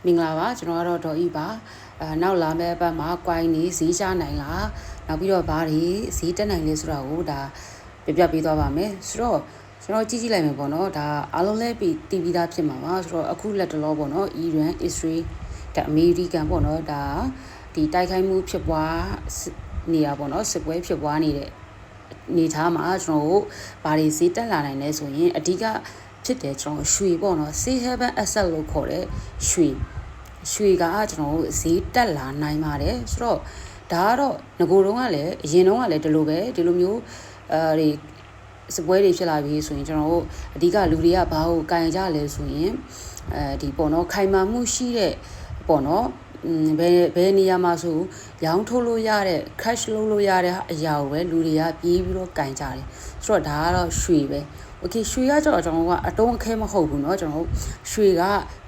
မင်္ဂလာပါကျွန်တော်ကတော့ဒေါ်ဤပါနောက်လာမယ့်ဘက်မှာကွိုင်းနေဈေးချနိုင်လားနောက်ပြီးတော့ဘာတွေဈေးတက်နိုင်လဲဆိုတာကိုဒါပြပေးသွားပါမယ်ဆိုတော့ကျွန်တော်ကြည့်လိုက်မယ်ပေါ့နော်ဒါအားလုံးလည်းတီးပြီးသားဖြစ်မှာပါဆိုတော့အခုလက်တလောပေါ့နော်အီရန်အစ္စရေးဒါအမေရိကန်ပေါ့နော်ဒါဒီတိုက်ခိုက်မှုဖြစ်ပွားနေရပေါ့နော်စစ်ပွဲဖြစ်ပွားနေတဲ့နေသားမှာကျွန်တော်တို့ဘာတွေဈေးတက်လာနိုင်လဲဆိုရင်အဓိကဖြစ်တယ်ကျွန်တော်ရွှေပေါ့နော် safe haven asset လို့ခေါ်တဲ့ရွှေကကျွန်တော်တို့ဈေးတက်လာနိုင်ပါတယ်ဆိုတော့ဒါကတော့ငကိုတုံးကလည်းအရင်တုန်းကလည်းဒီလိုမျိုးတွေစပွဲတွေဖြစ်လာပြီဆိုရင်ကျွန်တော်တို့အဓိကလူတွေကဘာကိုကင်ကြလဲဆိုရင်ဒီပေါ့နော်ခိုင်မာမှုရှိတဲ့ပေါ့နော်ဘယ်နေရာမှာဆိုရောင်းထုတ်လို့ရတဲ့ cash လုပ်လို့ရတဲ့အရာကိုပဲလူတွေကပြေးပြီးတော့ကင်ကြတယ်ဆိုတော့ဒါကတော့ရွှေပဲOkay ရွှေကကျွန်တော်ကအတုံးအခဲမဟုတ်ဘူးเนาะကျွန်တော်ရွှေက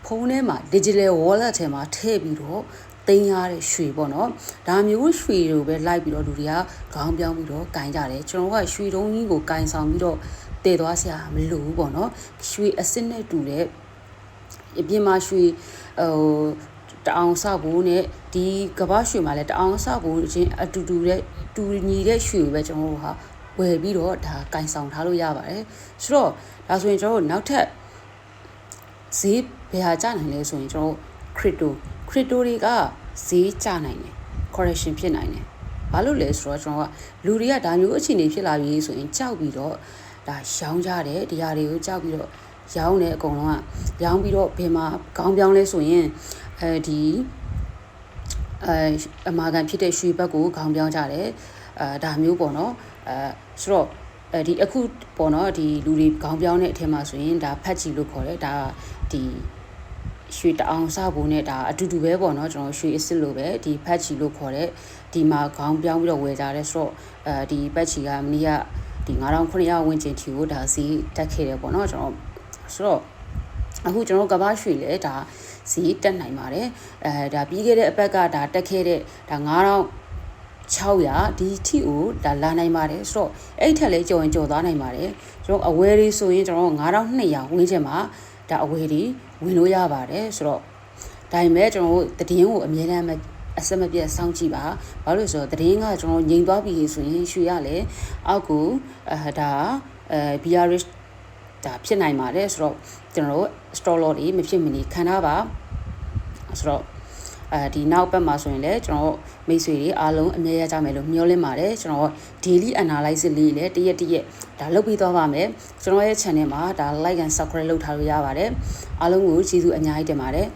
ဖုန်းထဲမှာ digital wallet ထဲမှာထည့်ပြီးတော့တင်ရတဲ့ရွှေပေါ့เนาะဒါမျိုးရွှေတွေကိုပဲလိုက်ပြီးတော့လူတွေကခေါင်းပြောင်းပြီးတော့ကင်ကြတယ်ကျွန်တော်ကရွှေတုံးကြီးကိုကင်ဆောင်ပြီးတော့တည်သွားစရာမလိုဘူးပေါ့เนาะရွှေအစစ်နဲ့တူတဲ့အပြင်မှာရွှေတအောင်ဆောက်ဖို့နဲ့ဒီကမ္ဘာရွှေမှာလည်းတအောင်ဆောက်ဖို့ချင်းအတူညီတဲ့ရွှေကိုပဲကျွန်တော်တို့ဟာဝယ်ပြီးတော့ဒါကင်ဆောင်ထားလို့ရပါတယ်ဆိုတော့ဒါဆိုရင်ကျွန်တော်တို့နောက်ထပ်ဈေးဘယ်ဟာကျနိုင်လဲဆိုရင်ကျွန်တော်တို့ crypto တွေကဈေးကျနိုင်တယ် correction ဖြစ်နိုင်တယ်ဘာလို့လဲဆိုတော့ကျွန်တော်ကလူတွေကဒါမျိုးအခြေအနေဖြစ်လာပြီဆိုရင်ကြောက်ပြီးတော့ဒါရောင်းကြတယ်ဒီဟာတွေကိုကြောက်ပြီးတော့ရောင်းတယ်အကုန်လုံးကရောင်းပြီးတော့ဘယ်မှာခေါင်းပြောင်းလဲဆိုရင်ဒီအမာခံဖြစ်တဲ့ရွှေဘက်ကိုခေါင်းပြောင်းကြတယ်ဒါမျိုးပေါ့နော်ဆိုတော့ဒီအခုပေါ့နော်ဒီလူတွေခေါင်းပြောင်းတဲ့အထက်မှာဆိုရင်ဒါဖက်ချီလို့ခေါ်တယ်ဒါဒီရွှေတအောင်စဖို့နဲ့ဒါအတူတူပဲပေါ့နော်ကျွန်တော်ရွှေအစ်စ်လို့ပဲဒီဖက်ချီလို့ခေါ်တဲ့ဒီမှာခေါင်းပြောင်းပြီးတော့ဝယ်ကြတယ်ဆိုတော့ဒီဖက်ချီကမနေ့ကဒီ9900ဝန်းကျင်ထီကိုဒါစီတက်ခဲ့တယ်ပေါ့နော်ကျွန်တော်ဆိုတော့အခုကျွန်တော်ကဘာရွှေလဲဒါစီတက်နိုင်ပါတယ်ဒါပြီးခဲ့တဲ့အပတ်ကဒါတက်ခဲ့တဲ့ဒါ9600ဒီထီကိုဒါလာနိုင်ပါတယ်ဆိုတော့အဲ့ထက်လေးကြော်ရင်ကြော်သွားနိုင်ပါတယ်ကျွန်တော်အဝယ်လေးဆိုရင်ကျွန်တော်9200ဝန်းကျင်မှာဒါအဝယ်တွေဝင်လို့ရပါတယ်ဆိုတော့ဒါပေမဲ့ကျွန်တော်သတင်းကိုအမြဲတမ်းအစမပြတ်စောင့်ကြည့်ပါဘာလို့လဲဆိုတော့သတင်းကကျွန်တော်ငြိမ်သွားပြီဆိုရင်ရွှေရလေအောက်ကိုဒါ BRH ဒါဖြစ်နိုင်ပါတယ်ဆိုတော့ကျွန်တော်တို့ store lot တွေမဖြစ်မနေခံထားပါဆိုတော့ဒီနောက်ပတ်မှာဆိုရင်လည်းကျွန်တော်မိတ်ဆွေတွေအားလုံးအမြဲရကြမယ်လို့မျှော်လင့်ပါတယ်ကျွန်တော် daily analysis လေးလည်းတရက်ဒါလုပ်ပြီးသွားပါမယ်ကျွန်တော်ရဲ့ channel မှာဒါ like and subscribe လုပ်ထားလို့ရပါတယ်အားလုံးကိုကျေးဇူးအများကြီးတင်ပါတယ်